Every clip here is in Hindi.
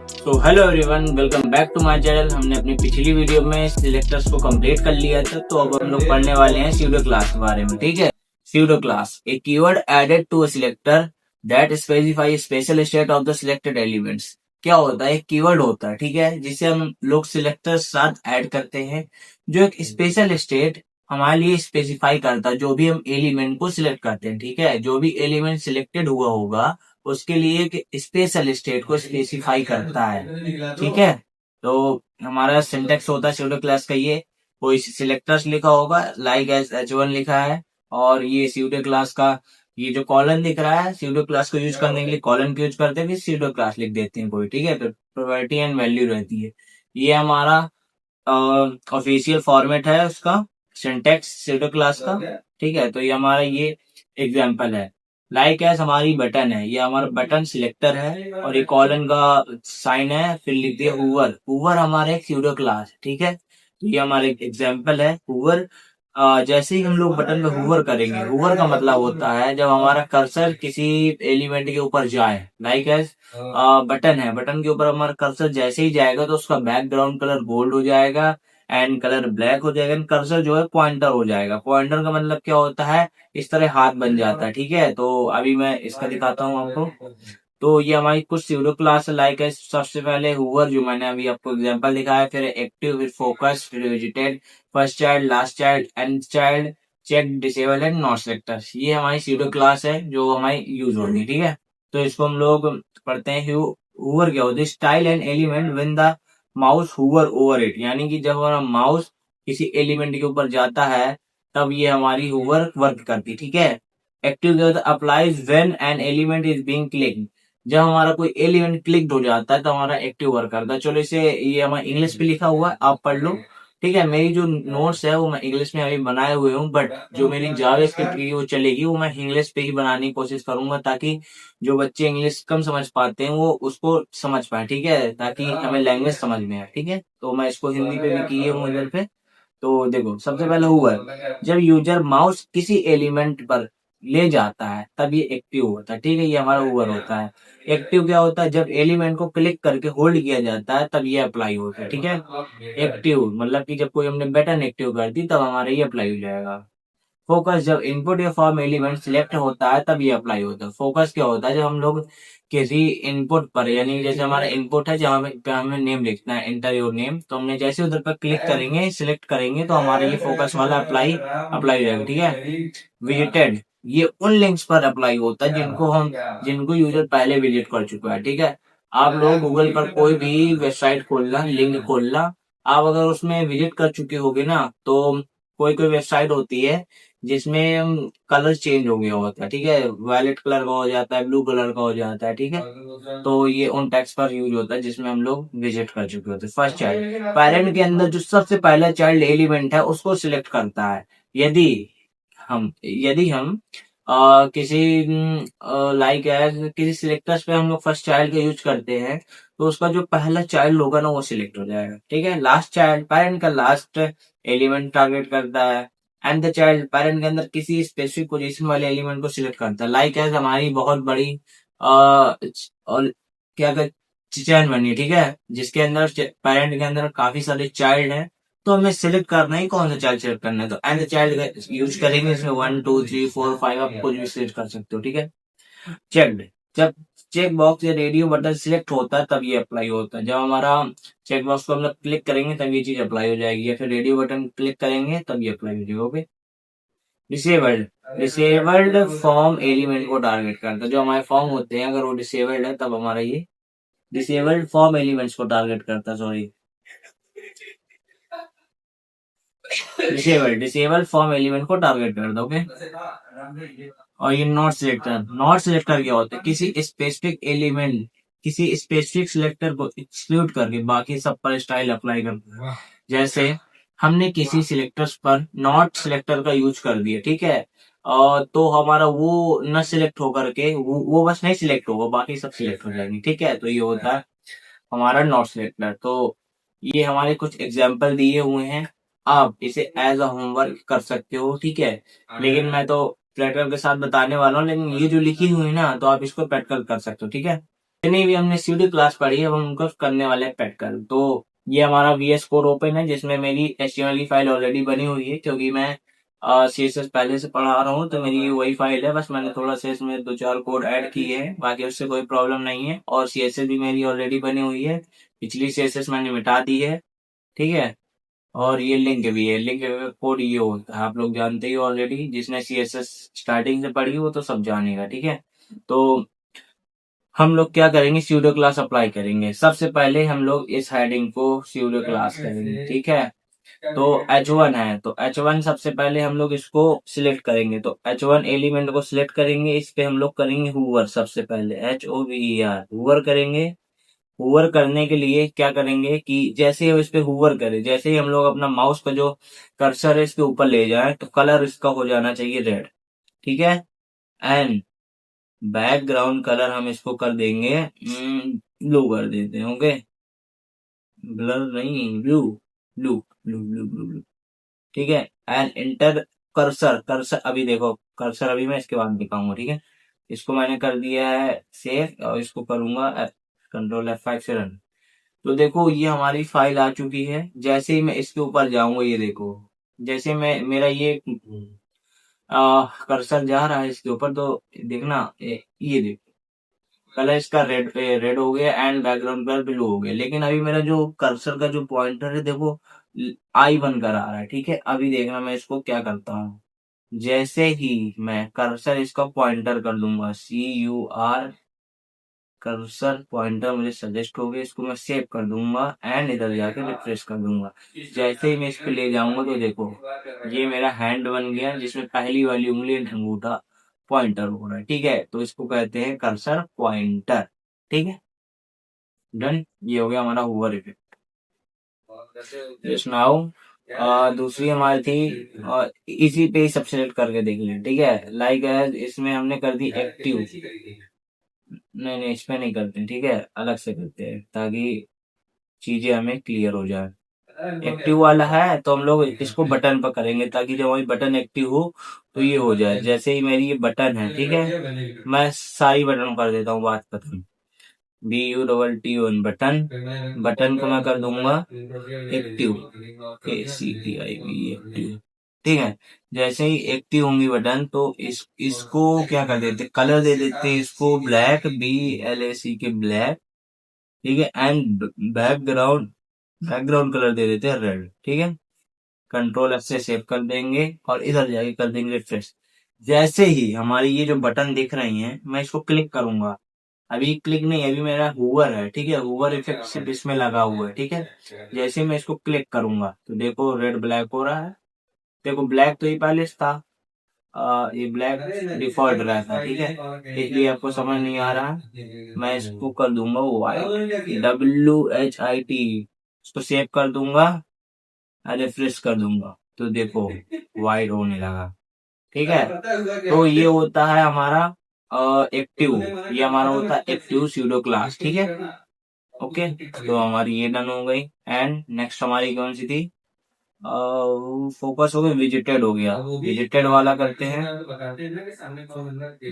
तो hello everyone, welcome back to my channel. हमने अपनी पिछली वीडियो में सिलेक्टर्स को कंप्लीट कर लिया था, तो अब हम लोग पढ़ने वाले हैं स्यूडो क्लास के बारे में। ठीक है, pseudo class a keyword added to a selector that specify special state of the selected elements. क्या होता है? एक कीवर्ड होता है, ठीक है, जिसे हम लोग सिलेक्टर साथ ऐड करते हैं, जो एक स्पेशल स्टेट हमारे लिए स्पेसिफाई करता है। जो भी हम एलिमेंट को सिलेक्ट करते हैं, ठीक है, जो भी एलिमेंट सिलेक्टेड हुआ होगा उसके लिए एक स्पेशल स्टेट को स्पेसिफाई करता है। ठीक है, तो हमारा सिंटेक्स होता है स्यूडो क्लास का। ये कोई सिलेक्टर्स लिखा होगा, लाइक एज h1 लिखा है, और ये स्यूडो क्लास का ये जो कॉलन दिख रहा है, स्यूडो क्लास को यूज करने के लिए कॉलन को यूज करते हैं, फिर स्यूडो क्लास लिख देते हैं कोई। ठीक है, तो प्रोपर्टी एंड वैल्यू रहती है। ये हमारा ऑफिशियल फॉर्मेट है उसका, सिंटेक्स स्यूडो क्लास का। ठीक है, तो ये हमारा ये एग्जांपल है। लाइक एज हमारी बटन है, ये हमारा बटन सिलेक्टर है, और ये कॉलन का साइन है, फिर लिख दिया हूवर। हूवर हमारा एक स्यूडो क्लास। ठीक है, तो ये हमारा एक एग्जांपल है हूवर। जैसे ही हम लोग बटन पे हूवर करेंगे, हूवर का मतलब होता है जब हमारा कर्सर किसी एलिमेंट के ऊपर जाए। लाइक एज बटन है, बटन के ऊपर हमारा कर्सर जैसे ही जाएगा तो उसका बैकग्राउंड कलर गोल्ड हो जाएगा एंड कलर ब्लैक हो जाएगा, कर्सर जो है पॉइंटर हो जाएगा। पॉइंटर का मतलब क्या होता है? इस तरह हाथ बन जाता है। ठीक है, तो अभी मैं इसका दिखाता हूँ आपको। तो ये हमारी कुछ स्यूडो क्लास है। लाइक है सबसे पहले हूवर, जो मैंने अभी आपको एग्जांपल दिखाया, फिर एक्टिव, फिर फोकस, फिर visited, first child, last child, and child, check, disable and not selectors. ये हमारी स्यूडो क्लास है जो हमारी यूज होगी। ठीक है, तो इसको हम लोग पढ़ते हैं। हूवर क्या होता है? Style and element when the mouse Hoover over it, यानी कि जब हमारा माउस किसी एलिमेंट के ऊपर जाता है तब ये हमारी हूवर वर्क करती। ठीक है, active applies when an element is being clicked, जब हमारा कोई एलिमेंट क्लिक्ड हो जाता है तो हमारा एक्टिव वर्क करता है। चलो इसे, ये हमारा इंग्लिश पे लिखा हुआ है, आप पढ़ लो। ठीक है, मेरी जो नोट्स है वो मैं इंग्लिश में अभी बनाए हुए हूँ, बट जो मेरी जावास्क्रिप्ट की वो चलेगी वो मैं इंग्लिश पे ही बनाने की कोशिश करूंगा, ताकि जो बच्चे इंग्लिश कम समझ पाते हैं वो उसको समझ पाए। ठीक है, ताकि हमें लैंग्वेज समझ में आए। ठीक है, तो मैं इसको हिंदी पे भी किए हूँ इधर पे। तो देखो, सबसे पहले हुआ जब यूजर माउस किसी एलिमेंट पर ले जाता है तब ये एक्टिव होता है। ठीक है, ये हमारा ओवर होता है। एक्टिव क्या होता है? जब एलिमेंट को क्लिक करके होल्ड किया जाता है तब ये अप्लाई होता है। ठीक है, एक्टिव मतलब कि जब कोई हमने बटन एक्टिव कर दी तब हमारा ये अप्लाई हो जाएगा। फोकस, जब इनपुट या फॉर्म एलिमेंट सिलेक्ट होता है तब ये अप्लाई होता है। फोकस क्या होता है? जब हम लोग किसी इनपुट पर, यानी जैसे हमारा इनपुट है जहाँ पे हमें नेम लिखना है, एंटर योर नेम, तो हमने जैसे उधर पर क्लिक करेंगे, सिलेक्ट करेंगे, तो हमारा ये फोकस वाला अप्लाई अप्लाई हो जाएगा। ठीक है, विजिटेड, ये उन लिंक्स पर अप्लाई होता है जिनको यूजर पहले विजिट कर चुका है। ठीक है, आप लोग गूगल पर कोई भी वेबसाइट खोलना, लिंक खोलना, आप अगर उसमें विजिट कर चुके होगे ना, तो कोई कोई वेबसाइट होती है जिसमें कलर चेंज हो गया होता है। ठीक है, वायलेट कलर का हो जाता है, ब्लू कलर का हो जाता है। ठीक है, तो ये उन टेक्स्ट पर यूज होता है जिसमें हम लोग विजिट कर चुके होते हैं। फर्स्ट चाइल्ड, पेरेंट के अंदर जो सबसे पहला चाइल्ड एलिमेंट है उसको सिलेक्ट करता है। यदि यदि हम किसी लाइक एज किसी सिलेक्टर्स पे हम लोग फर्स्ट चाइल्ड का यूज करते हैं, तो उसका जो पहला चाइल्ड होगा ना वो सिलेक्ट हो जाएगा। ठीक है, लास्ट चाइल्ड, पेरेंट का लास्ट एलिमेंट टारगेट करता है, एंड द चाइल्ड, पेरेंट के अंदर किसी स्पेसिफिक पोजीशन वाले एलिमेंट को सिलेक्ट करता है। लाइक एज हमारी बहुत बड़ी और क्या कहते चैन बनी है, ठीक है, जिसके अंदर पेरेंट के अंदर काफी सारे चाइल्ड हैं, तो हमें सिलेक्ट करना ही कौन सा चाइल्ड सिलेक्ट करना है, तो एंड चाइल्ड यूज करेंगे। इसमें 1 2 3 4 5 आप कुछ भी सिलेक्ट कर सकते हो। ठीक है, चेक्ड, जब चेक बॉक्स या रेडियो बटन सिलेक्ट होता है तब ये अप्लाई होता है। जब हमारा चेक बॉक्स को हम लोग क्लिक करेंगे तब ये चीज अप्लाई हो जाएगी, या फिर रेडियो बटन क्लिक करेंगे तब ये अप्लाई हो जाएगी। Okay, disabled, disabled form element को टारगेट करता है। जो हमारे फॉर्म होते हैं अगर वो डिसेबल्ड है तब हमारा ये डिसेबल्ड फॉर्म एलिमेंट्स को टारगेट करता है। सॉरी, डिसेबल फॉर्म एलिमेंट को टारगेट कर दो। ओके, और ये नॉट सिलेक्टर, नॉट सिलेक्टर क्या होता है? किसी स्पेसिफिक एलिमेंट, किसी स्पेसिफिक सिलेक्टर को एक्सक्लूड करके बाकी सब पर स्टाइल अप्लाई करता है। जैसे हमने किसी सिलेक्टर्स पर नॉट सिलेक्टर का यूज कर दिया, ठीक है, तो हमारा वो न सिलेक्ट होकर के वो बस नहीं सिलेक्ट होगा, बाकी सब सिलेक्ट हो जाएंगे। ठीक है, तो ये होता है हमारा नॉट सिलेक्टर। तो ये हमारे कुछ एग्जाम्पल दिए हुए हैं, आप इसे एज अ होमवर्क कर सकते हो। ठीक है, लेकिन मैं तो प्रैक्टिकल के साथ बताने वाला हूँ, लेकिन ये जो लिखी हुई है ना, तो आप इसको प्रैक्टिकल कर सकते हो। ठीक है, जितनी भी हमने सीडी क्लास पढ़ी है अब हम उनको करने वाले हैं प्रैक्टिकल। तो ये हमारा वीएस कोड ओपन है जिसमें मेरी एचटीएमएल की फाइल ऑलरेडी बनी हुई है, क्योंकि मैं सीएसएस पहले से पढ़ा रहा हूँ तो मेरी वही फाइल है, बस मैंने थोड़ा सा इसमें दो चार कोड ऐड किए हैं, बाकी उससे कोई प्रॉब्लम नहीं है। और सीएसएस भी मेरी ऑलरेडी बनी हुई है, पिछली सीएसएस मैंने मिटा दी है, ठीक है। और ये लिंक भी है, लिंक कोड ये होता है, आप लोग जानते ही ऑलरेडी, जिसने सीएसएस स्टार्टिंग से पढ़ी वो तो सब जानेगा, ठीक है। तो हम लोग क्या करेंगे, स्यूडो क्लास अप्लाई करेंगे। सबसे पहले हम लोग इस हेडिंग को स्यूडो क्लास करेंगे, ठीक है। तो H1 है, तो H1 सबसे पहले हम लोग इसको सिलेक्ट करेंगे, तो H1 एलिमेंट को सिलेक्ट करेंगे, इस पे हम लोग करेंगे हूवर। सबसे पहले HOVER हूवर करेंगे। हूवर करने के लिए क्या करेंगे कि जैसे ही हम इस पे हूवर करें, जैसे ही हम लोग अपना माउस का जो कर्सर है इसके ऊपर ले जाएं, तो कलर इसका हो जाना चाहिए रेड, ठीक है। एंड बैकग्राउंड कलर हम इसको कर देंगे ब्लू कर देते हैं, ओके। ब्लर नहीं, blue, blue blue blue blue blue, ठीक है। एंड इंटर कर्सर, कर्सर अभी देखो, कर्सर अभी मैं इसके बाद दिखाऊंगा, ठीक है। इसको मैंने कर दिया है सेव, और इसको करूंगा कंट्रोल F5 से रन। तो देखो ये हमारी फाइल आ चुकी है। जैसे ही मैं इसके ऊपर जाऊंगा, ये देखो, जैसे मैं मेरा ये कर्सर जा रहा है इसके ऊपर, तो देखना ये देखो, कलर इसका रेड रेड हो गया एंड बैकग्राउंड कलर ब्लू हो गया। लेकिन अभी मेरा जो कर्सर का जो पॉइंटर है देखो, आई बनकर आ रहा है, ठीक है। अभी देखना मैं इसको क्या करता हूँ, जैसे ही मैं कर्सर इसका पॉइंटर कर दूंगा, CUR कर्सर पॉइंटर मुझे सजेस्ट हो गया, इसको मैं सेव कर दूंगा एंड इधर जाके रिफ्रेश कर दूंगा। जैसे ही मैं इस पे ले जाऊंगा तो देखो ये मेरा हैंड बन गया, जिसमें पहली वाली उंगली अंगूठा पॉइंटर हो रहा है, ठीक है। तो इसको कहते हैं कर्सर पॉइंटर, ठीक है। डन, ये हो गया हमारा हुआ इफेक्ट। जस्ट नाउ दूसरी हमारी थी, इसी पे ही सब सेलेक्ट करके देख लें, ठीक है। लाइक इसमें हमने कर दी एक्टिव, नहीं नहीं इस पे नहीं करते, ठीक है, अलग से करते हैं ताकि चीजें हमें क्लियर हो जाए। एक्टिव वाला है तो हम लोग इसको बटन पर करेंगे, ताकि जब हमारी बटन एक्टिव हो तो ये हो जाए। जैसे ही मेरी ये बटन है, ठीक है, मैं सारी बटन कर देता हूँ, बात खत्म। BUTTON बटन, बटन को मैं कर दूंगा एक्टिव, ACTIV एक्टिव, ठीक है। जैसे ही एक्टिव होंगी बटन, तो इसको क्या कर देते, कलर दे देते इसको ब्लैक, BLAC के ब्लैक, ठीक है। एंड बैकग्राउंड, बैकग्राउंड कलर दे देते हैं रेड, ठीक है। कंट्रोल F से सेव कर देंगे और इधर जाके कर देंगे रिफ्रेश। जैसे ही हमारी ये जो बटन दिख रही हैं, मैं इसको क्लिक करूंगा, अभी क्लिक नहीं, अभी मेरा हूवर है, ठीक है, हूवर इफेक्ट सिर्फ इसमें लगा हुआ है, ठीक है। जैसे मैं इसको क्लिक करूंगा तो देखो रेड ब्लैक हो रहा है। देखो ब्लैक तो ये पहले से था, ये ब्लैक डिफॉल्ट रहता है, ठीक है, इसलिए आपको समझ नहीं आ रहा है। मैं इसको कर दूंगा वाइट, WHIT, इसको सेव कर दूंगा, रिफ्रेश कर दूंगा, तो देखो वाइट होने लगा, ठीक है। तो ये होता है हमारा एक्टिव, ये हमारा होता है एक्टिव स्यूडो क्लास, ठीक है। ओके, तो हमारी ये डन हो गई। एंड नेक्स्ट हमारी कौन सी थी, फोकस हो गया, विजिटेड हो गया, विजिटेड वाला करते हैं।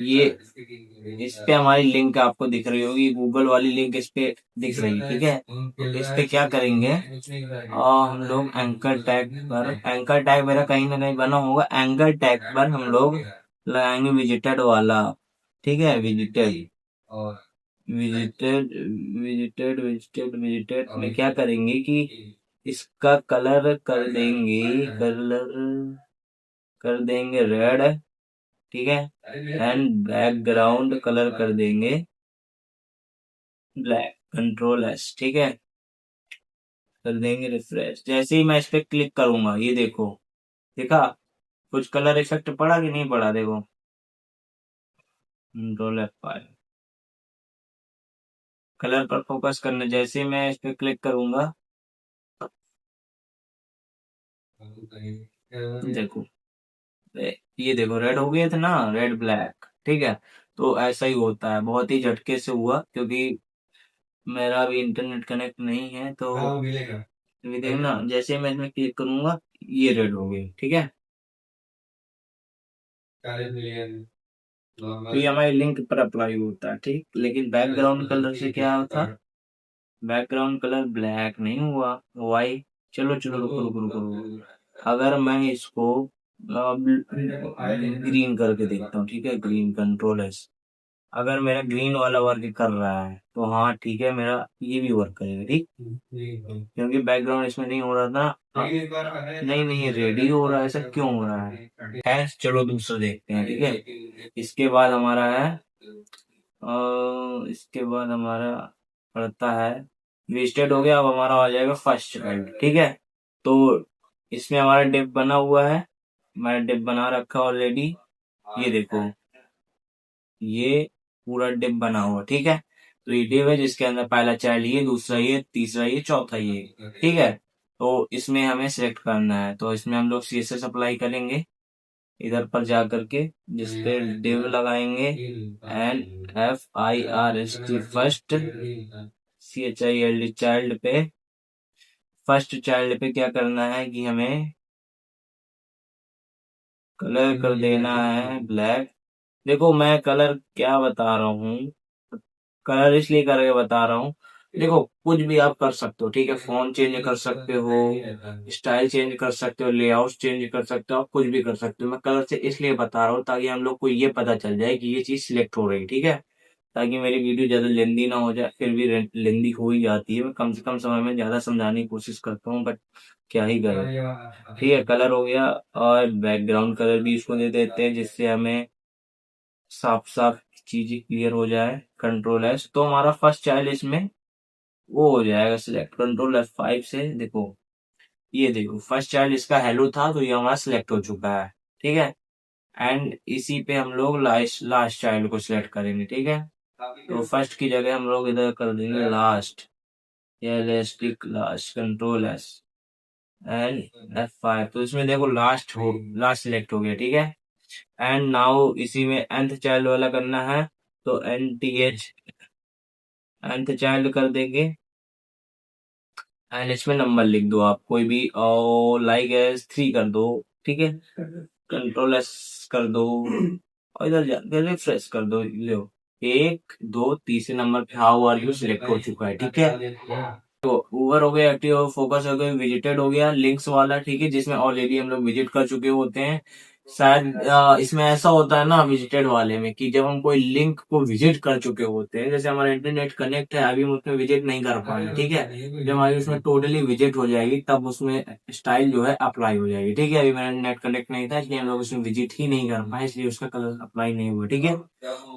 ये इस पे हमारी लिंक आपको दिख रही होगी, गूगल वाली लिंक इस पे दिख रही है, ठीक है। तो इस पे क्या करेंगे, हम लोग एंकर टैग पर, एंकर टैग मेरा कहीं ना कहीं बना होगा, एंकर टैग पर हम लोग लगाएंगे विजिटेड वाला, ठीक है। Visited, visited visited visited visited में क्या करेंगे कि इसका कलर कर देंगे, कलर कर देंगे रेड, ठीक है। एंड बैकग्राउंड कलर कर देंगे ब्लैक, कंट्रोल S, ठीक है, कर देंगे रिफ्रेश। जैसे ही मैं इस पे क्लिक करूंगा, ये देखो, देखा कुछ कलर इफेक्ट पड़ा कि नहीं पड़ा, देखो कंट्रोल F5, कलर पर फोकस करना। जैसे ही मैं इस पे क्लिक करूंगा, देखो ये देखो रेड हो गए थे ना, रेड ब्लैक, ठीक है। तो ऐसा ही होता है, बहुत ही झटके से हुआ, क्योंकि मेरा अभी इंटरनेट कनेक्ट नहीं है, तो अभी देखना जैसे मैं इसमें क्लिक करूंगा ये रेड हो गई, ठीक है। तो ये हमारे लिंक पर अप्लाई होता है, ठीक। लेकिन बैकग्राउंड कलर से क्या था, बैकग्राउंड कलर ब्लैक नहीं हुआ, वाई। चलो चलो रुको रुको रुको रुको। अगर मैं इसको ग्रीन करके देखता हूँ, ठीक है, ग्रीन कंट्रोल एस। अगर मेरा ग्रीन वाला वर्क कर रहा है तो हाँ ठीक है, मेरा ये भी वर्क करेगा, ठीक। क्योंकि बैकग्राउंड इसमें नहीं हो रहा था। नहीं नहीं, रेडी हो रहा है, ऐसा क्यों हो रहा है? चलो दूसरा देखते हैं, ठीक है। इसके बाद हमारा है इसके बाद हमारा पड़ता है वेस्टेड हो गया। अब हमारा आ जाएगा फर्स्ट चाइल्ड, ठीक है। तो इसमें हमारा डिप बना हुआ है, मैंने डिप बना रखा ऑलरेडी। ये देखो, ये पूरा डिप बना हुआ, ठीक है। तो ये डिप है जिसके अंदर पहला चाइल्ड ये, दूसरा ये, तीसरा ये, चौथा ये, ठीक है। तो इसमें हमें सिलेक्ट करना है, तो इसमें हम लोग CSS अप्लाई करेंगे इधर पर जा करके, जिसपे div लगाएंगे NFIRST फर्स्ट, CHILD चाइल्ड पे, फर्स्ट चाइल्ड पे क्या करना है कि हमें कलर कर देना है ब्लैक। देखो मैं कलर क्या बता रहा हूँ, कलर इसलिए करके बता रहा हूँ। देखो कुछ भी आप कर सकते हो, ठीक है, फोन चेंज कर सकते हो, स्टाइल चेंज कर सकते हो, लेआउट चेंज कर सकते हो, आप कुछ भी कर सकते हो। मैं कलर से इसलिए बता रहा हूँ ताकि हम लोग को ये पता चल जाए कि ये चीज सिलेक्ट हो रही है, ठीक है। ताकि मेरी वीडियो ज्यादा लेंदी ना हो जाए, फिर भी लेंदी हो ही जाती है। मैं कम से कम समय में ज्यादा समझाने की कोशिश करता हूँ, बट क्या ही करें। ठीक है, कलर हो गया। और बैकग्राउंड कलर भी इसको दे देते हैं जिससे हमें साफ साफ चीजें क्लियर हो जाए। कंट्रोल एस, तो हमारा फर्स्ट चाइल्ड इसमें वो हो जाएगा सिलेक्ट। कंट्रोल F5 से देखो, ये देखो फर्स्ट चाइल्ड इसका हेलो था, तो ये हमारा सिलेक्ट हो चुका है, ठीक है। एंड इसी पे हम लोग लास्ट लास्ट चाइल्ड को सिलेक्ट करेंगे, ठीक है। तो फर्स्ट की जगह हम लोग इधर कर देंगे last, elastic last, control S and F5। तो इसमें देखो लास्ट हो, लास्ट सिलेक्ट हो गया, ठीक है। एंड नाउ इसी में nth चाइल्ड वाला करना है, तो NTH nth चाइल्ड कर देंगे। एंड इसमें नंबर लिख दो आप कोई भी, और लाइक एज 3 कर दो, ठीक है। कंट्रोल एस कर दो और इधर जाकर रिफ्रेश कर दो। लो, 1 2 तीसरे नंबर पे हाउ आर यू सिलेक्ट हो चुका है, ठीक है। तो ओवर हो गया, एक्टिव हो, फोकस हो गया, विजिटेड हो गया, लिंक्स वाला, ठीक है, जिसमें ऑलरेडी हम लोग विजिट कर चुके होते हैं। शायद इसमें ऐसा होता है ना विजिटेड वाले में, कि जब हम कोई लिंक को विजिट कर चुके होते हैं, जैसे हमारा इंटरनेट कनेक्ट है, अभी हम उसमें विजिट नहीं कर पाए, ठीक है। जब हमारी उसमें टोटली विजिट हो जाएगी तब उसमें स्टाइल जो है अप्लाई हो जाएगी, ठीक है। अभी मेरा नेट कनेक्ट नहीं था इसलिए हम लोग उसमें विजिट ही नहीं कर पाए, इसलिए उसका कलर अप्लाई नहीं हुआ, ठीक है।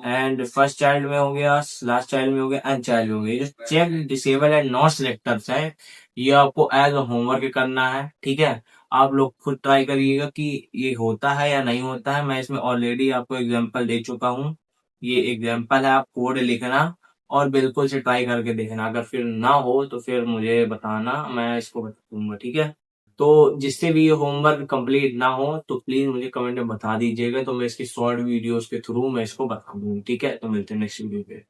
एंड फर्स्ट चाइल्ड में हो गया, लास्ट चाइल्ड में हो गया, एंड चाइल्ड में हो गया। जो check disable and not selectors है, ये आपको एज होमवर्क करना है, ठीक है। आप लोग खुद ट्राई करिएगा कि ये होता है या नहीं होता है। मैं इसमें ऑलरेडी आपको एग्जांपल दे चुका हूँ, ये एग्जांपल है, आप कोड लिखना और बिल्कुल से ट्राई करके देखना। अगर फिर ना हो तो फिर मुझे बताना, मैं इसको बता दूंगा, ठीक है। तो जिससे भी ये होमवर्क कंप्लीट ना हो तो प्लीज मुझे कमेंट में बता दीजिएगा, तो मैं इसकी शॉर्ट वीडियोस के थ्रू मैं इसको बता दूंगी, ठीक है। तो मिलते हैं नेक्स्ट वीडियो पे।